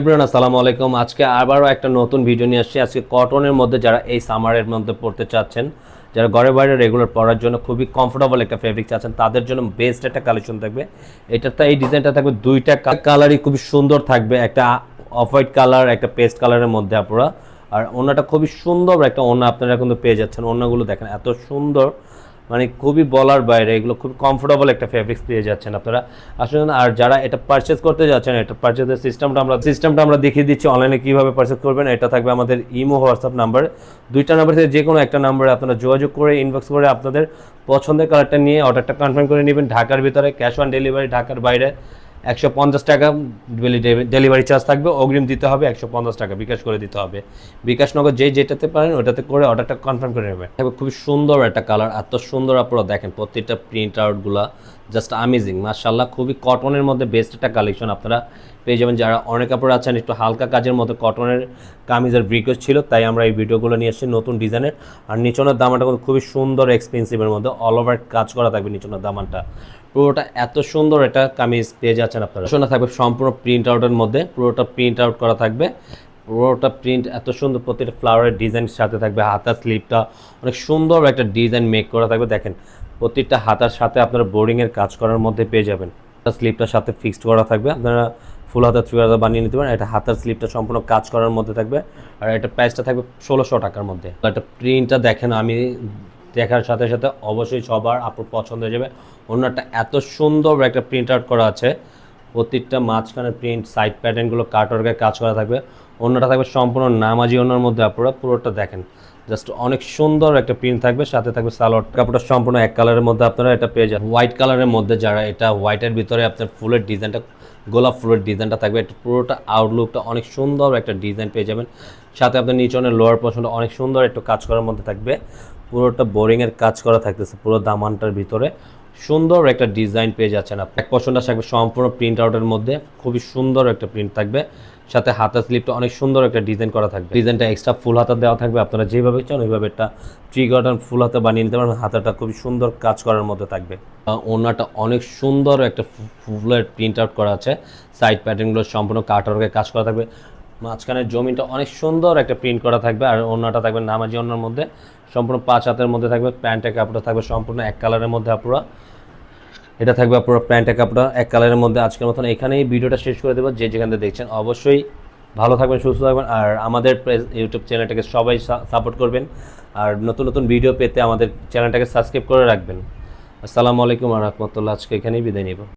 Everyone আসসালামু আলাইকুম। আজকে আবারও একটা নতুন ভিডিও নিয়ে আসছি। আজকে কটনের মধ্যে যারা এই সামারের মধ্যে পড়তে চাচ্ছেন, যারা ঘরে বাইরে রেগুলার পরার জন্য খুবই কমফোর্টেবল একটা ফেব্রিক চাচ্ছেন, তাদের জন্য বেস্ট একটা কালেকশন থাকবে। এটাতে এই ডিজাইনটা থাকবে দুইটা কালারই খুবই সুন্দর থাকবে, একটা অফ হোয়াইট কালার, একটা পেস্ট কালারের মধ্যে আপনারা। আর ওনাটা খুবই সুন্দর একটা ওনা আপনারা কিন্তু পেয়ে যাচ্ছেন। ওনাগুলো দেখেন এত সুন্দর, মানে খুবই বলার বাইরে, এগুলো খুব কমফোর্টেবল একটা ফেব্রিক্স পেয়ে যাচ্ছেন আপনারা আসলে। আর যারা এটা পারচেজ করতে যাচ্ছেন, এটা পারচেজের সিস্টেমটা আমরা দেখিয়ে দিচ্ছি অনলাইনে কীভাবে পারচেজ করবেন। এটা থাকবে আমাদের ইমো হোয়াটসঅ্যাপ নাম্বার, দুইটা নাম্বার থেকে যে কোনো একটা নাম্বারে আপনারা যোগাযোগ করে ইনবক্স করে আপনাদের পছন্দের কালারটা নিয়ে অর্ডারটা কনফার্ম করে নেবেন। ঢাকার ভিতরে ক্যাশ অন ডেলিভারি, ঢাকার বাইরে 150 টাকা ডেলিভারি চার্জ থাকবে। অগ্রিম দিতে হবে 150 টাকা, বিকাশ করে দিতে হবে। বিকাশ নগদ যেটাতে পারেন ওটাতে করে অর্ডারটা কনফার্ম করে নেবেন। খুবই সুন্দর একটা কালার, এত সুন্দর আপনারা দেখেন প্রত্যেকটা প্রিন্ট আউটগুলো জাস্ট আমেজিং মাশাআল্লাহ। খুবই কটনের মধ্যে বেস্ট একটা কালেকশন আপনারা পেয়ে যাবেন। যারা অনেক কাপড় আছেন একটু হালকা কাজের মতো কটনের কামিজের রিকোয়েস্ট ছিল, তাই আমরা এই ভিডিওগুলো নিয়ে আসছি নতুন ডিজাইনের। আর নিচনের দামানটা কিন্তু খুবই সুন্দর এক্সপেন্সিভের মধ্যে অল ওভার কাজ করা থাকবে নিচনের দামানটা। পুরোটা এত সুন্দর একটা কামিজ পেয়ে যাচ্ছেন আপনারা। শোনা থাকবে সম্পূর্ণ প্রিন্ট আউটের মধ্যে, পুরোটা প্রিন্ট আউট করা থাকবে। পুরোটা প্রিন্ট এত সুন্দর, প্রতিটা ফ্লাওয়ারের ডিজাইন সাথে থাকবে। হাতার স্লিপটা অনেক সুন্দর একটা ডিজাইন মেক করা থাকবে। দেখেন প্রত্যেকটা হাতার সাথে আপনারা বোর্ডিংয়ের কাজ করার মধ্যে পেয়ে যাবেন। স্লিপটার সাথে ফিক্সড করা থাকবে, আপনারা ফুল হাতা 3 হাতা বানিয়ে নিতে পারেন। এটা হাতার স্লিপটা সম্পূর্ণ কাজ করার মধ্যে থাকবে। আর এটা প্রাইসটা থাকবে 1600 টাকার মধ্যে। এটা প্রিন্টটা দেখেন, আমি দেখার সাথে সাথে অবশ্যই সবার আপনার পছন্দ হয়ে যাবে। অন্যটা এত সুন্দর একটা প্রিন্ট আউট করা আছে, প্রত্যেকটা মাঝখানে প্রিন্ট, সাইড প্যাটার্নগুলো কাটওয়ার্কে কাজ করা থাকবে। অন্যটা থাকবে সম্পূর্ণ নামাজি ওনার মধ্যে। আপনারা পুরোটা দেখেন জাস্ট অনেক সুন্দর একটা প্রিন্ট থাকবে। সাথে থাকবে সালোয়ার কাপড়টা সম্পূর্ণ এক কালারের মধ্যে আপনারা এটা পেয়ে যাবেন। হোয়াইট কালারের মধ্যে, যারা এটা হোয়াইটের ভিতরে আপনার ফুলের ডিজাইনটা, গোলাপ ফুলের ডিজাইনটা থাকবে। এটা পুরোটা আউটলুকটা অনেক সুন্দর একটা ডিজাইন পেয়ে যাবেন। সাথে আপনার নিচনের লোয়ার পোর্শনটা অনেক সুন্দর একটু কাজ করার মধ্যে থাকবে। পুরোটা বোরিংয়ের কাজ করা থাকতেছে পুরো দামানটার ভিতরে। সুন্দর একটা ডিজাইন পেয়ে যাচ্ছেন আপনি। এক পোর্শনটা থাকবে সম্পূর্ণ প্রিন্ট আউটের মধ্যে, খুবই সুন্দর একটা প্রিন্ট থাকবে। সাথে হাতা স্লিপটা অনেক সুন্দর একটা ডিজাইন করা থাকবে। ডিজাইনটা এক্সট্রা ফুল হাতা দেওয়া থাকবে, আপনারা যেভাবে চান ওইভাবে একটা ট্রি গার্ডেন ফুল হাতা বানিয়ে নিতে পারবেন। হাতাটা খুবই সুন্দর কাজ করার মধ্যে থাকবে। ওনাটা অনেক সুন্দর একটা ফুলের প্রিন্ট আউট করা আছে। সাইড প্যাটার্নগুলো সম্পূর্ণ কাটওয়ার্কে কাজ করা থাকবে। মাঝখানের জমিনটা অনেক সুন্দর একটা প্রিন্ট করা থাকবে। আর ওনাটা থাকবে নামাজি ওনার মধ্যে, সম্পূর্ণ 5 হাতের মধ্যে থাকবে। প্যান্টের কাপড়টা থাকবে সম্পূর্ণ এক কালারের মধ্যে। আপনারা এটা থাকবে পুরো প্যান্টের কাপড়টা এক কালারের মধ্যে। আজকের মতন এখানেই ভিডিওটা শেষ করে দেবো। যে যেখান থেকে দেখছেন অবশ্যই ভালো থাকবেন, সুস্থ থাকবেন। আর আমাদের ইউটিউব চ্যানেলটাকে সবাই সাপোর্ট করবেন। আর নতুন নতুন ভিডিও পেতে আমাদের চ্যানেলটাকে সাবস্ক্রাইব করে রাখবেন। আসসালামু আলাইকুম ওয়া রাহমাতুল্লাহ। আজকে এখানেই বিদায় নিব।